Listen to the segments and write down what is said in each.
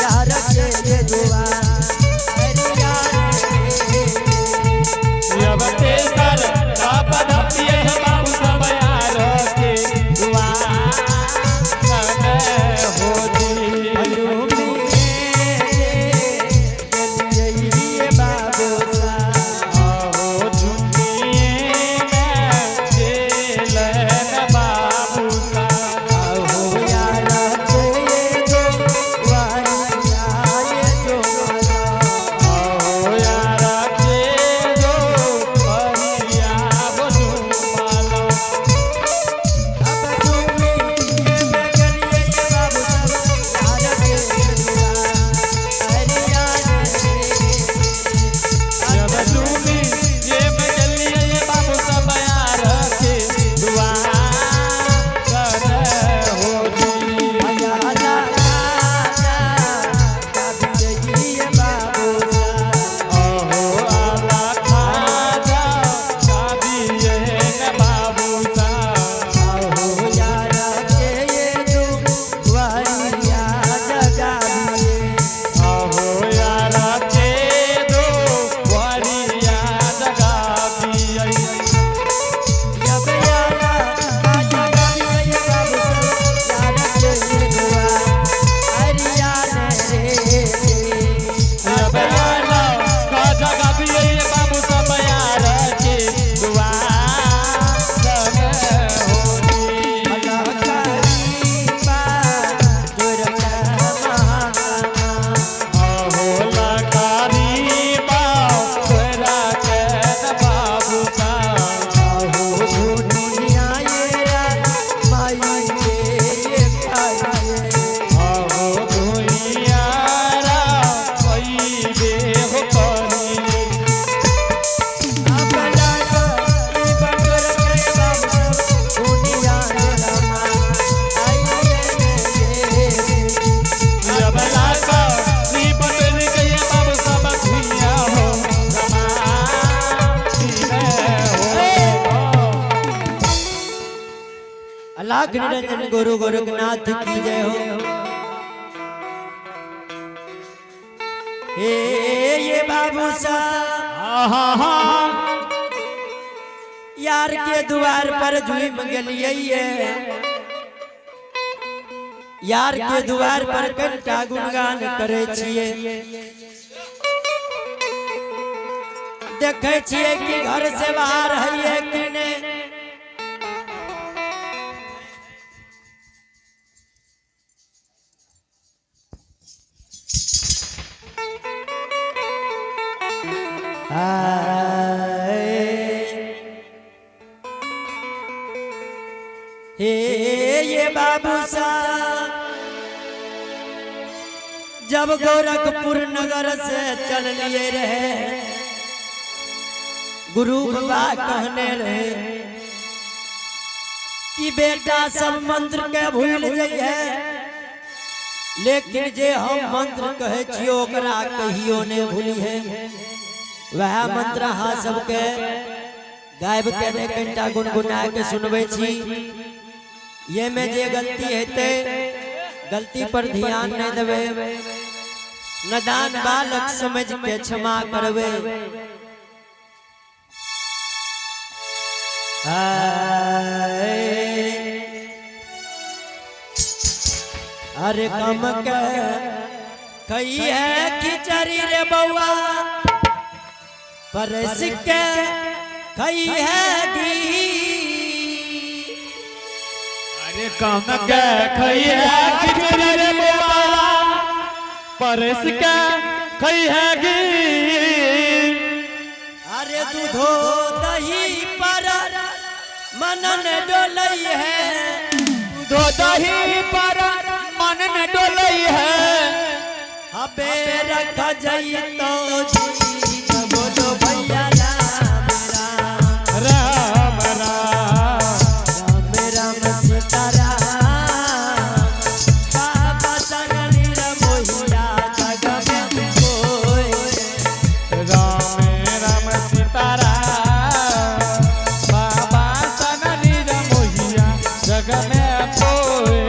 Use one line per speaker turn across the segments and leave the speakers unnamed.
यार के ये दुआर लाख निरंजन गुरु गोरखनाथ की जय हो। हे ये बाबू साहब यार के द्वार पर जुई मंगलिए यार के द्वार पर कंटा गुणगान करे छिए देखे छिए कि घर से बाहर है कि नहीं हे ये बाबू साहब जब गोरखपुर नगर से चल लिए रहे गुरु बाबा कहने रहे कि बेटा सब मंत्र के भूल जाइए लेकिन जे हम मंत्र कहे छियो ओकरा कहियो ने भूली है वह मंत्र हाँ सबके गायब के ने कंटा गुनगुना के सुनबे छी ये में जे गलती हेते गलती पर ध्यान नहीं देवे नदान बालक समझ के क्षमा करवे अरे कम के कही है खिचड़ी रे बउआ परस के कही है गी
अरे कम के कही है खिचड़ी रे बउआ परस के कही है गी
अरे दूधो दही पर मनन डोलई है
दूधो दही पर मनन डोलई है
अबे रख जई तो बोलो भैया
राम राम
राम सीताराम बाबा सगनी रे मोहिया जग में कोई
राम राम सीताराम बाबा सगनी रे मोहिया जग में कोई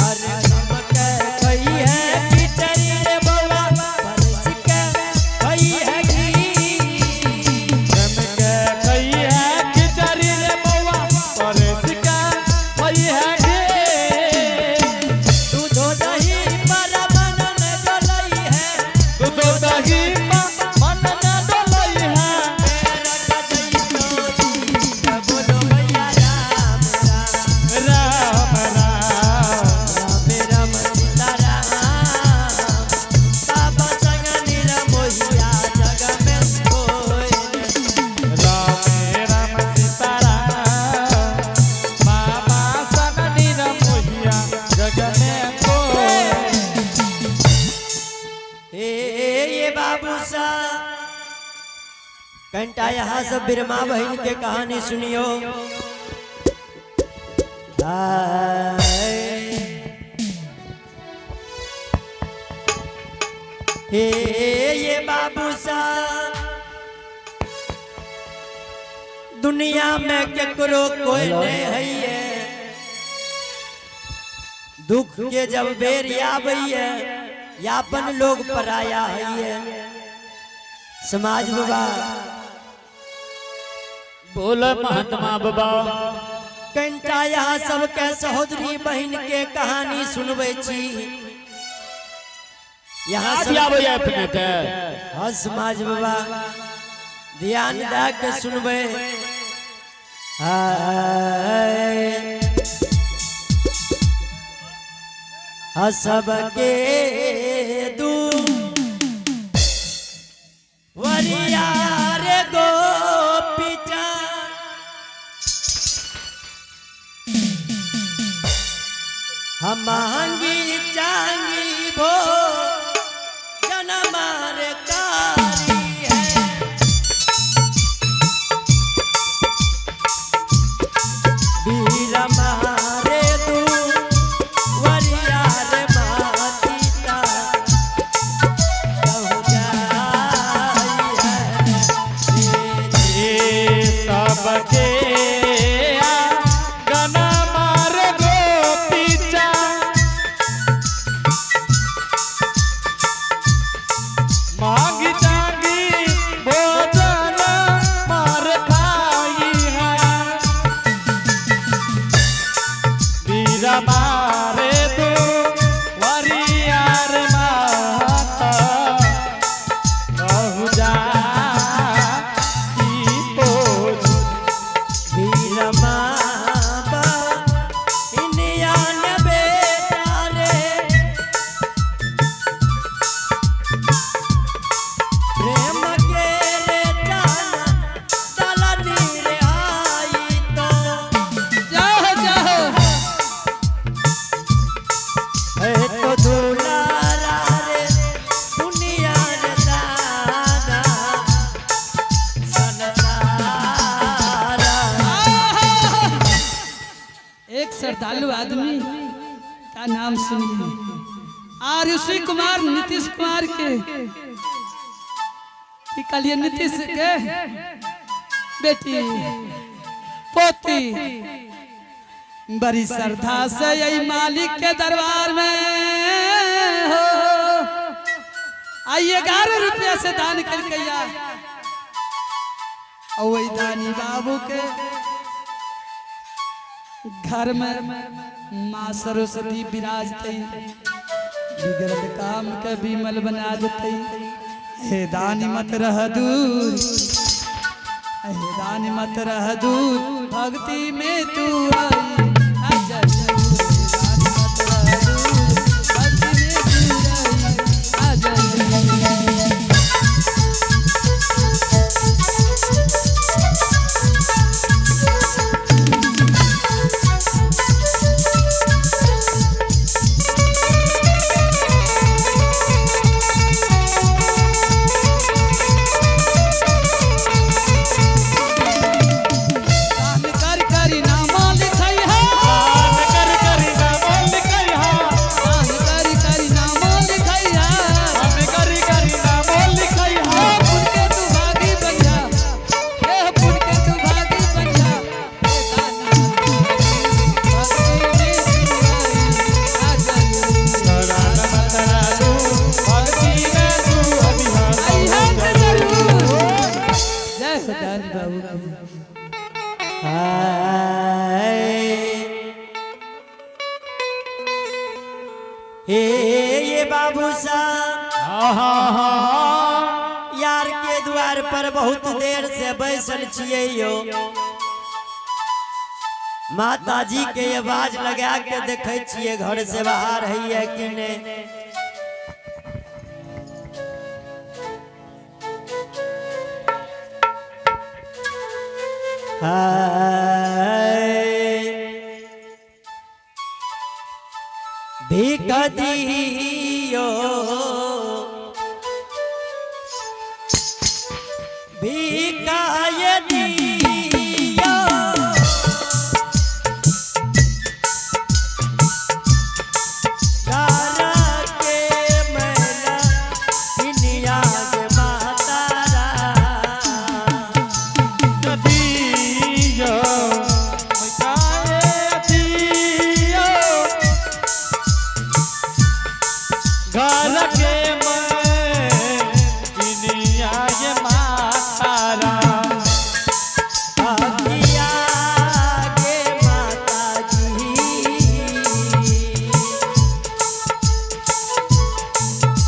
अरे कम के बाबू सा कंटा यहाँ सब बिरमा बहन के कहानी सुनियो। हे ये बाबू सा दुनिया में केकरो कोई नहीं है, दुख के जब बेर आबैया यापन लोग पराया है। समाज बाबा
बोले महात्मा बाबा
कंटा यहाँ सबके सहोदरी बहन के कहानी सुनबे छी। यहाँ सब
अपने के
हाँ समाज बाबा ध्यान दे के सुनबे। सबके दू वरिया रे गोपीचा हम मांगी चांगी भो जनमार कारी है। वीर मारे तू वरिया रे मातीता कहु जाई है।
ये सबके गना मार गोपीचा मांग जागी भोजन मार खाई है। वीर मारे तो वरियार माता कहु जाई पोछ।
वीर माता इनिया ने बेटा रे प्रेम के रे जाना डाला नीर आई तो
जाओ जाओ
है तो दुलारा रे दुनिया रे दाना सनतारा।
एक श्रद्धालु आदमी का नाम सुनिए, आरुषि कुमार नीतीश कुमार के कलिए नीतीश के बेटी पोती बड़ी श्रद्धा से यही मालिक के दरबार में हो आइए 11 रुपया से दान करके और वही दानी बाबू के घर में माँ सरस्वती विराजते बिगड़ल काम के बिमल बना देते। हे दानी मत रह दूर, हे दानी मत रह दूर, भक्ति में तू आई आजा जरूर। दानी मत रह दूर, भक्ति में तू आई आजा जरूर। दान कर करी नामा लिखाई है,
कर करी नाम लिखाई हा।
दान कर करी नामा लिखाई है।
हम करी करी नाम लिखाई हा।
पुन के तू भागी बन जा, हे पुन के तू भागी बन जा। हे दानी भक्ति में तू आई आजा
शरण मत राजू भक्ति में तू अभिहान
आई है जरूर। जय हो दानी बाबू की।
हे ये बाबू सा यार के द्वार पर बहुत देर से बैसल छिए यो। माता जी के आवाज लगा के देखे छिए घर से बाहर है कि नहीं। भीख दियो
घर के किनिया ये मातारा
हकिया गे माता जी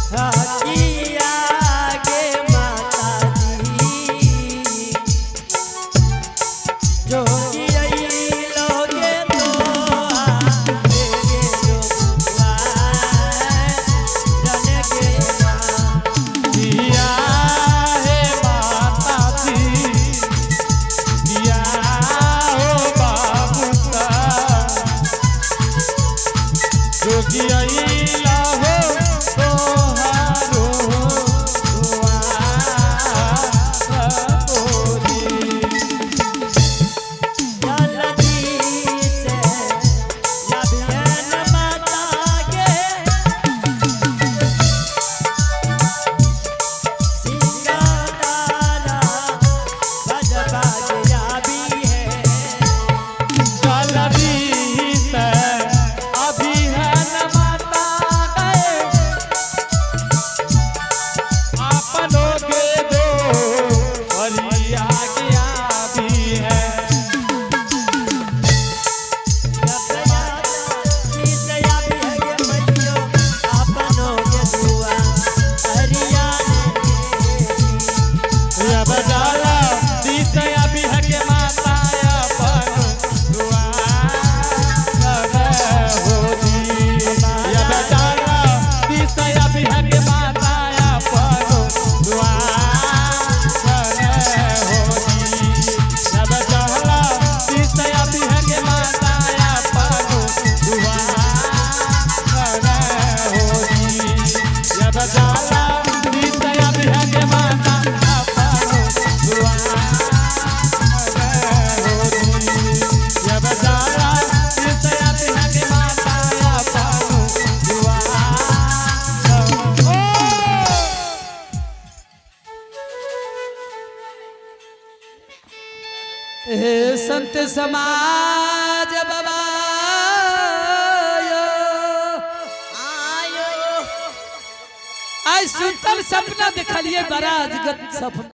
हकिया गे माता जी जोगी लोगे तो आगे लोगुआ रन के
दिया है माता जी दिया हो बाबू का जोगी अइला हो तोहारो तोरी
जल्दी से लभियन माता गे सिंगादारा गजबा जाबी है
जल्दी से अभी है न माता गए आपनों के दो परिया गया भी है
जब यादा भी है गे मैयो अपनों के दुआ हरियाणा
जब जाला दिसया भी है के माता अपन दुआ करे होती जब जाला दिसया भी है के माता अपन दुआ करे होती जब जाला दिसया भी है के माता अपन दुआ करे होती जब जाला दिसया भी है के माता अपन दुआ करे होती जब जाला दिसया भी है के माता अपन दुआ करे
हे संत समाज बाबा आज सुतल सपना देखलिए बड़ा अजगत सपना